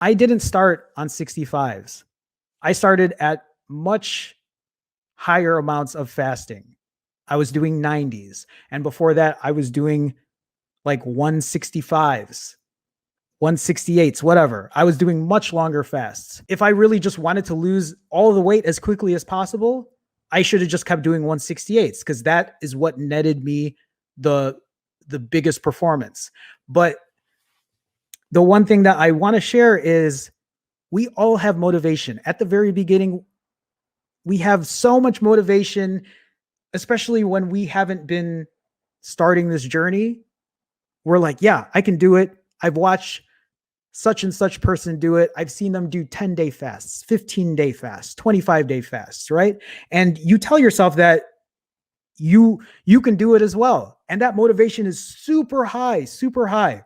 I didn't start on 65s. I started at much higher amounts of fasting. I was doing 90s. And before that, I was doing like 165s, 168s, whatever. I was doing much longer fasts. If I really just wanted to lose all the weight as quickly as possible, I should have just kept doing 168s because that is what netted me the the biggest performance. But the one thing that I want to share is we all have motivation. At the very beginning, we have so much motivation, especially when we haven't been starting this journey. We're like, yeah, I can do it. I've watched such and such person do it. I've seen them do 10-day fasts, 15-day fasts, 25-day fasts, right? And you tell yourself that you can do it as well. And that motivation is super high, super high.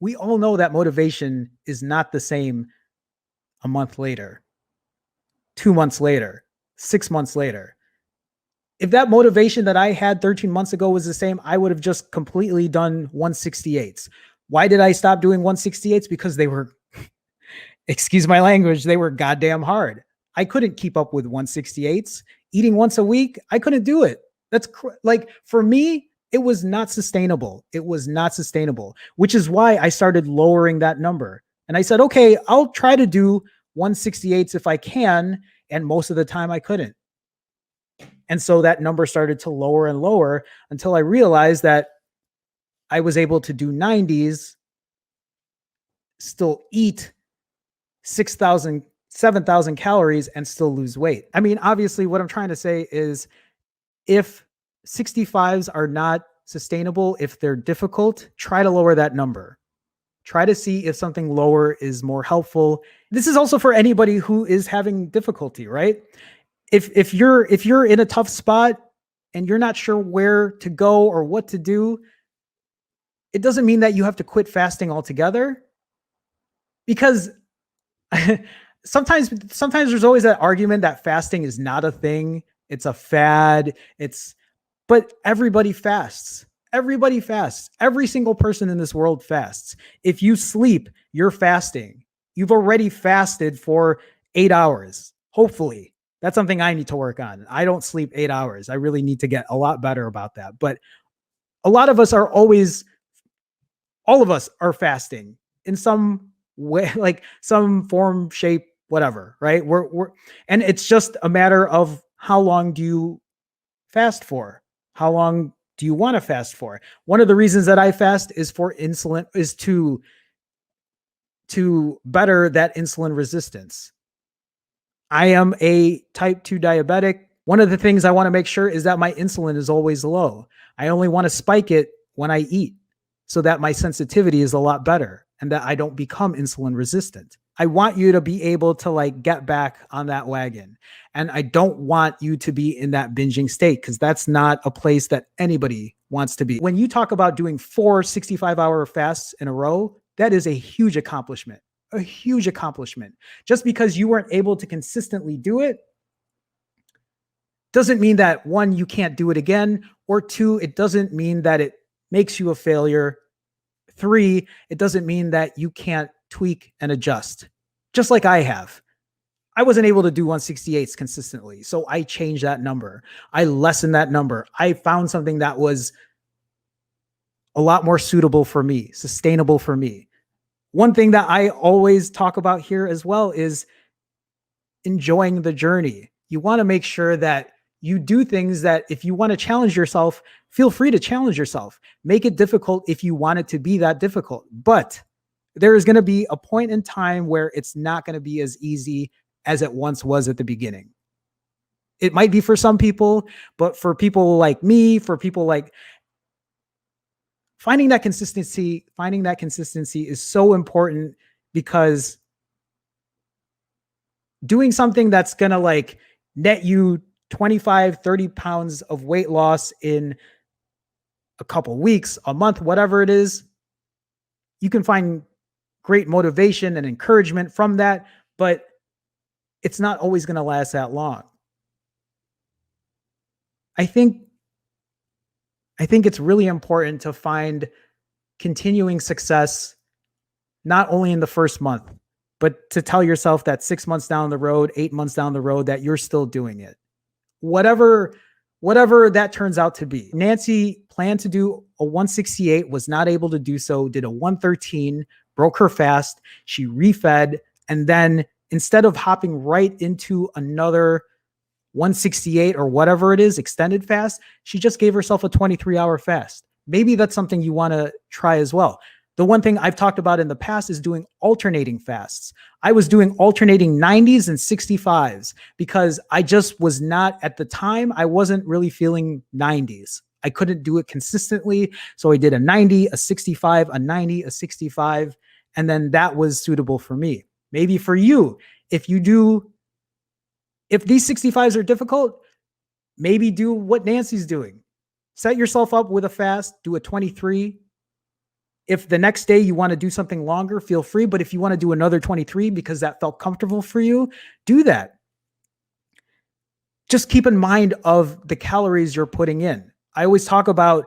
We all know that motivation is not the same a month later, 2 months later, 6 months later. If that motivation that I had 13 months ago was the same, I would have just completely done 168s. Why did I stop doing 168s? Because they were, excuse my language, they were goddamn hard. I couldn't keep up with 168s. Eating once a week, I couldn't do it. That's like, for me, it was not sustainable. It was not sustainable, which is why I started lowering that number. And I said, okay, I'll try to do 168s if I can. And most of the time I couldn't. And so that number started to lower and lower until I realized that I was able to do 90s, still eat 6,000, 7,000 calories and still lose weight. I mean, obviously what I'm trying to say is if 65s are not sustainable, if they're difficult, try to lower that number. Try to see if something lower is more helpful. This is also for anybody who is having difficulty, right? If you're in a tough spot and you're not sure where to go or what to do, it doesn't mean that you have to quit fasting altogether. Because sometimes there's always that argument that fasting is not a thing, it's a fad, but everybody fasts. Everybody fasts. Every single person in this world fasts. If you sleep, you're fasting. You've already fasted for 8 hours. Hopefully. That's something I need to work on. I don't sleep 8 hours. I really need to get a lot better about that. But a lot of us are always, all of us are fasting in some way, like some form, shape, whatever, right? And it's just a matter of how long do you fast for? How long do you want to fast for? One of the reasons that I fast is for insulin, is to better that insulin resistance. I am a type 2 diabetic. One of the things I want to make sure is that my insulin is always low. I only want to spike it when I eat so that my sensitivity is a lot better and that I don't become insulin resistant. I want you to be able to like get back on that wagon. And I don't want you to be in that binging state because that's not a place that anybody wants to be. When you talk about doing 4 65-hour fasts in a row, that is a huge accomplishment. A huge accomplishment. Just because you weren't able to consistently do it doesn't mean that, one, you can't do it again, or two, it doesn't mean that it makes you a failure. 3, it doesn't mean that you can't tweak and adjust, just like I have. I wasn't able to do 168s consistently, so I changed that number. I lessened that number. I found something that was a lot more suitable for me, sustainable for me. One thing that I always talk about here as well is enjoying the journey. You want to make sure that you do things that if you want to challenge yourself, feel free to challenge yourself. Make it difficult if you want it to be that difficult. But there is going to be a point in time where it's not going to be as easy as it once was at the beginning. It might be for some people, but for people like me, for people like, finding that consistency is so important, because doing something that's going to like net you 25, 30 pounds of weight loss in a couple weeks, a month, whatever it is, you can find great motivation and encouragement from that, but it's not always going to last that long. I think it's really important to find continuing success not only in the first month, but to tell yourself that 6 months down the road, 8 months down the road, that you're still doing it. Whatever that turns out to be. Nancy planned to do a 168, was not able to do so, did a 113, broke her fast. She refed. And then instead of hopping right into another 168 or whatever it is, extended fast, she just gave herself a 23-hour fast. Maybe that's something you want to try as well. The one thing I've talked about in the past is doing alternating fasts. I was doing alternating 90s and 65s because I just was not, at the time, I wasn't really feeling 90s. I couldn't do it consistently. So I did a 90, a 65, a 90, a 65, and then that was suitable for me. Maybe for you, if these 65s are difficult, maybe do what Nancy's doing. Set yourself up with a fast, do a 23. If the next day you want to do something longer, feel free. But if you want to do another 23 because that felt comfortable for you, do that. Just keep in mind of the calories you're putting in. I always talk about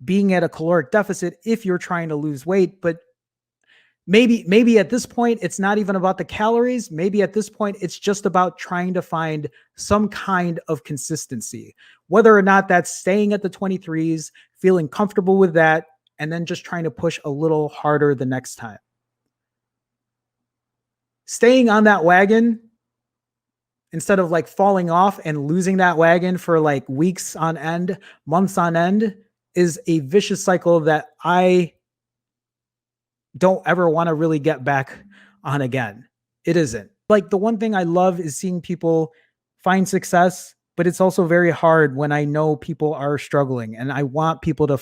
being at a caloric deficit if you're trying to lose weight, but maybe at this point, it's not even about the calories. Maybe at this point, it's just about trying to find some kind of consistency, whether or not that's staying at the 23s, feeling comfortable with that, and then just trying to push a little harder the next time. Staying on that wagon instead of like falling off and losing that wagon for like weeks on end, months on end, is a vicious cycle that I don't ever want to really get back on again. It isn't. Like, the one thing I love is seeing people find success, but it's also very hard when I know people are struggling, and I want people to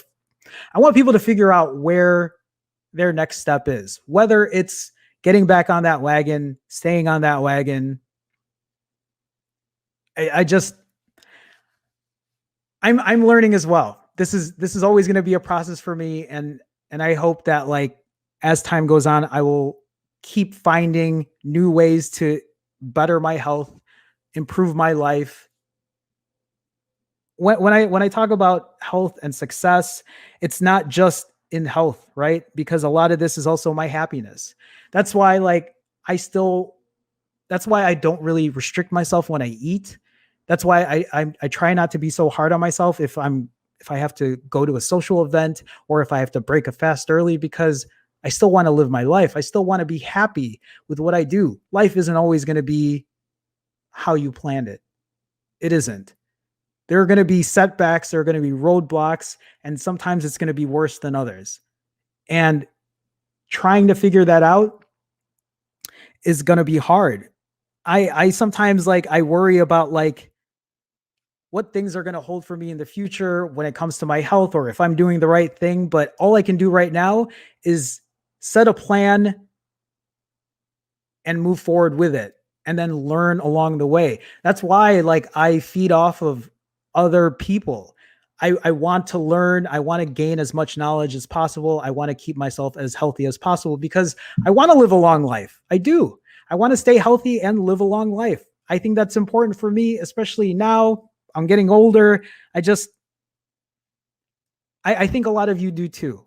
figure out where their next step is, whether it's getting back on that wagon, staying on that wagon. I'm learning as well. This is always going to be a process for me. And I hope that, like, as time goes on, I will keep finding new ways to better my health, improve my life. When I talk about health and success, it's not just in health, right? Because a lot of this is also my happiness. That's why, like, that's why I don't really restrict myself when I eat. That's why I try not to be so hard on myself if I have to go to a social event or if I have to break a fast early, because I still want to live my life. I still want to be happy with what I do. Life isn't always going to be how you planned it. It isn't. There are going to be setbacks. There are going to be roadblocks. And sometimes it's going to be worse than others. And trying to figure that out is going to be hard. I sometimes, like, I worry about, like, what things are going to hold for me in the future when it comes to my health, or if I'm doing the right thing. But all I can do right now is set a plan and move forward with it, and then learn along the way. That's why, like, I feed off of other people. I want to learn. I want to gain as much knowledge as possible. I want to keep myself as healthy as possible because I want to live a long life. I do. I want to stay healthy and live a long life. I think that's important for me, especially now. I'm getting older. I think a lot of you do too.